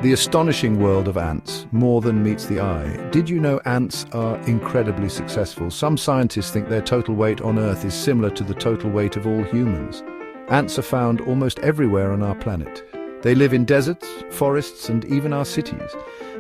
The astonishing world of ants, more than meets the eye. Did you know ants are incredibly successful? Some scientists think their total weight on Earth is similar to the total weight of all humans. Ants are found almost everywhere on our planet. They live in deserts, forests, and even our cities.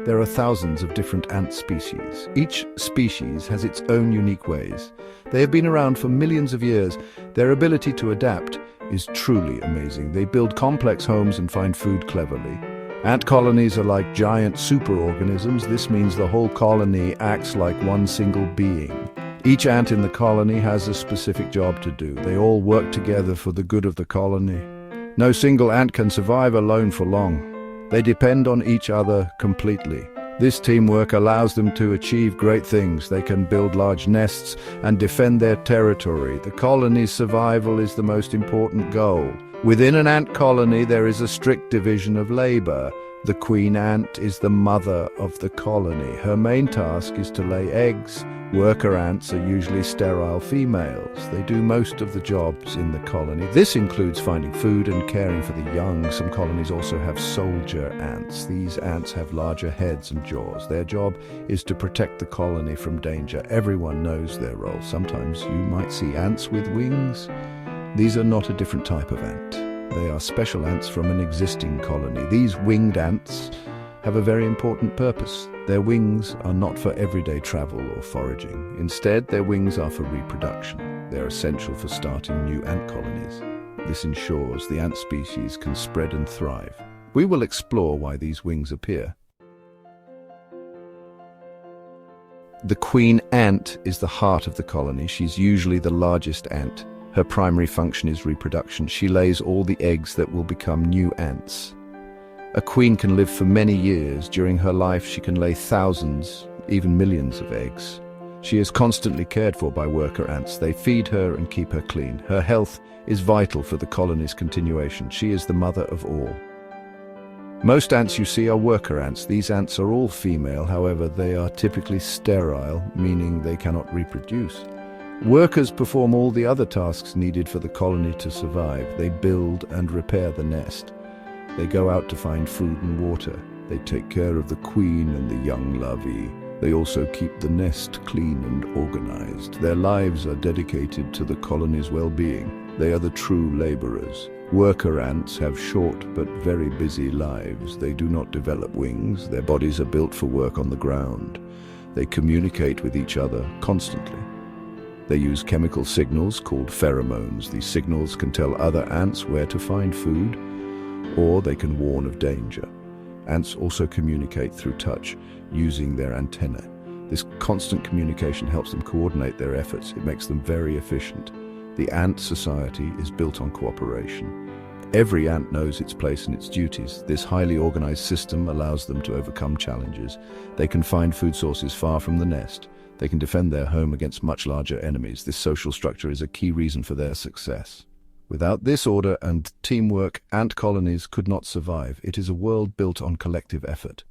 There are thousands of different ant species. Each species has its own unique ways. They have been around for millions of years. Their ability to adapt is truly amazing. They build complex homes and find food cleverly. Ant colonies are like giant superorganisms. This means the whole colony acts like one single being. Each ant in the colony has a specific job to do. They all work together for the good of the colony. No single ant can survive alone for long. They depend on each other completely. This teamwork allows them to achieve great things. They can build large nests and defend their territory. The colony's survival is the most important goal. Within an ant colony, there is a strict division of labor. The queen ant is the mother of the colony. Her main task is to lay eggs. Worker ants are usually sterile females. They do most of the jobs in the colony. This includes finding food and caring for the young. Some colonies also have soldier ants. These ants have larger heads and jaws. Their job is to protect the colony from danger. Everyone knows their role. Sometimes you might see ants with wings. These are not a different type of ant. They are special ants from an existing colony. These winged ants have a very important purpose. Their wings are not for everyday travel or foraging. Instead, their wings are for reproduction. They're essential for starting new ant colonies. This ensures the ant species can spread and thrive. We will explore why these wings appear. The queen ant is the heart of the colony. She's usually the largest ant. Her primary function is reproduction. She lays all the eggs that will become new ants. A queen can live for many years. During her life, she can lay thousands, even millions of eggs. She is constantly cared for by worker ants. They feed her and keep her clean. Her health is vital for the colony's continuation. She is the mother of all. Most ants you see are worker ants. These ants are all female. However, they are typically sterile, meaning they cannot reproduce. Workers perform all the other tasks needed for the colony to survive. They build and repair the nest. They go out to find food and water. They take care of the queen and the young larvae. They also keep the nest clean and organized. Their lives are dedicated to the colony's well-being. They are the true laborers. Worker ants have short but very busy lives. They do not develop wings. Their bodies are built for work on the ground. They communicate with each other constantly. They use chemical signals called pheromones. These signals can tell other ants where to find food, or they can warn of danger. Ants also communicate through touch, using their antennae. This constant communication helps them coordinate their efforts. It makes them very efficient. The ant society is built on cooperation. Every ant knows its place and its duties. This highly organized system allows them to overcome challenges. They can find food sources far from the nest. They can defend their home against much larger enemies. This social structure is a key reason for their success. Without this order and teamwork, ant colonies could not survive. It is a world built on collective effort.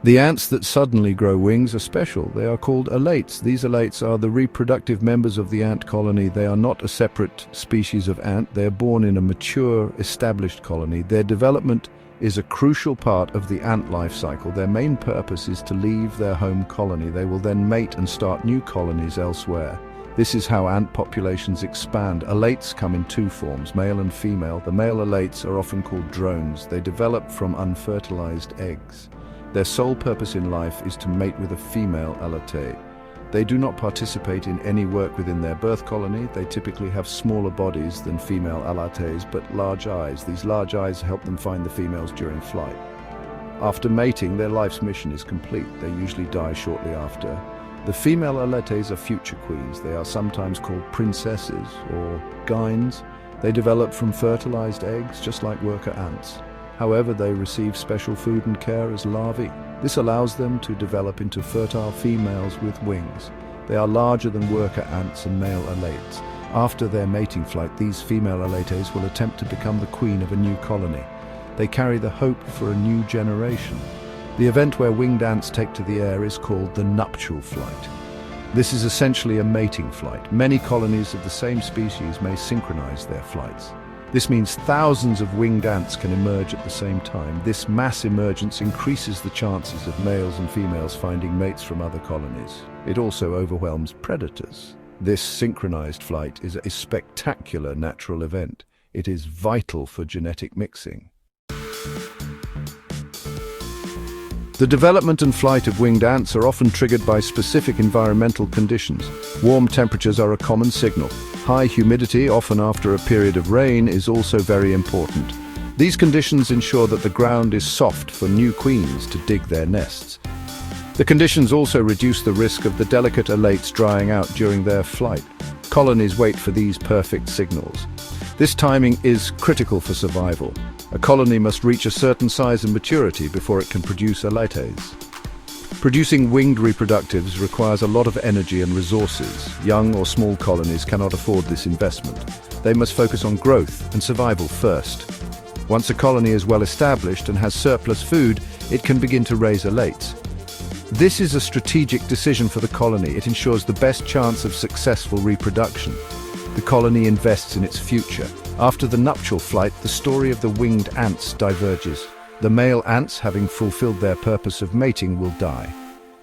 The ants that suddenly grow wings are special. They are called alates. These alates are the reproductive members of the ant colony. They are not a separate species of ant. They are born in a mature, established colony. Their development is a crucial part of the ant life cycle. Their main purpose is to leave their home colony. They will then mate and start new colonies elsewhere. This is how ant populations expand. Alates come in two forms, male and female. The male alates are often called drones. They develop from unfertilized eggs. Their sole purpose in life is to mate with a female alate. They do not participate in any work within their birth colony. They typically have smaller bodies than female alates, but large eyes. These large eyes help them find the females during flight. After mating, their life's mission is complete. They usually die shortly after. The female alates are future queens. They are sometimes called princesses or gynes. They develop from fertilized eggs, just like worker ants. However, they receive special food and care as larvae. This allows them to develop into fertile females with wings. They are larger than worker ants and male alates. After their mating flight, these female alates will attempt to become the queen of a new colony. They carry the hope for a new generation. The event where winged ants take to the air is called the nuptial flight. This is essentially a mating flight. Many colonies of the same species may synchronize their flights. This means thousands of winged ants can emerge at the same time. This mass emergence increases the chances of males and females finding mates from other colonies. It also overwhelms predators. This synchronized flight is a spectacular natural event. It is vital for genetic mixing. The development and flight of winged ants are often triggered by specific environmental conditions. Warm temperatures are a common signal. High humidity, often after a period of rain, is also very important. These conditions ensure that the ground is soft for new queens to dig their nests. The conditions also reduce the risk of the delicate alates drying out during their flight. Colonies wait for these perfect signals. This timing is critical for survival. A colony must reach a certain size and maturity before it can produce alates. Producing winged reproductives requires a lot of energy and resources. Young or small colonies cannot afford this investment. They must focus on growth and survival first. Once a colony is well established and has surplus food, it can begin to raise alates. This is a strategic decision for the colony. It ensures the best chance of successful reproduction. The colony invests in its future. After the nuptial flight, the story of the winged ants diverges. The male ants, having fulfilled their purpose of mating, will die.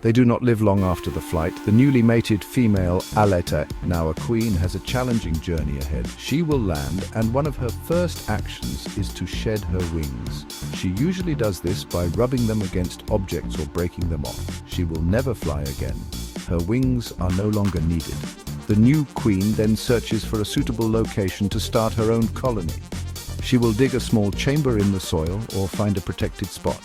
They do not live long after the flight. The newly mated female alate, now a queen, has a challenging journey ahead. She will land, and one of her first actions is to shed her wings. She usually does this by rubbing them against objects or breaking them off. She will never fly again. Her wings are no longer needed. The new queen then searches for a suitable location to start her own colony. She will dig a small chamber in the soil or find a protected spot.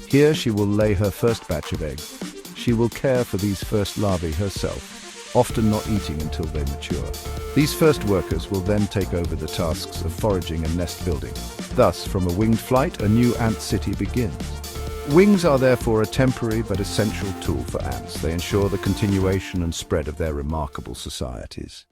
Here she will lay her first batch of eggs. She will care for these first larvae herself, often not eating until they mature. These first workers will then take over the tasks of foraging and nest building. Thus, from a winged flight, a new ant city begins. Wings are therefore a temporary but essential tool for ants. They ensure the continuation and spread of their remarkable societies.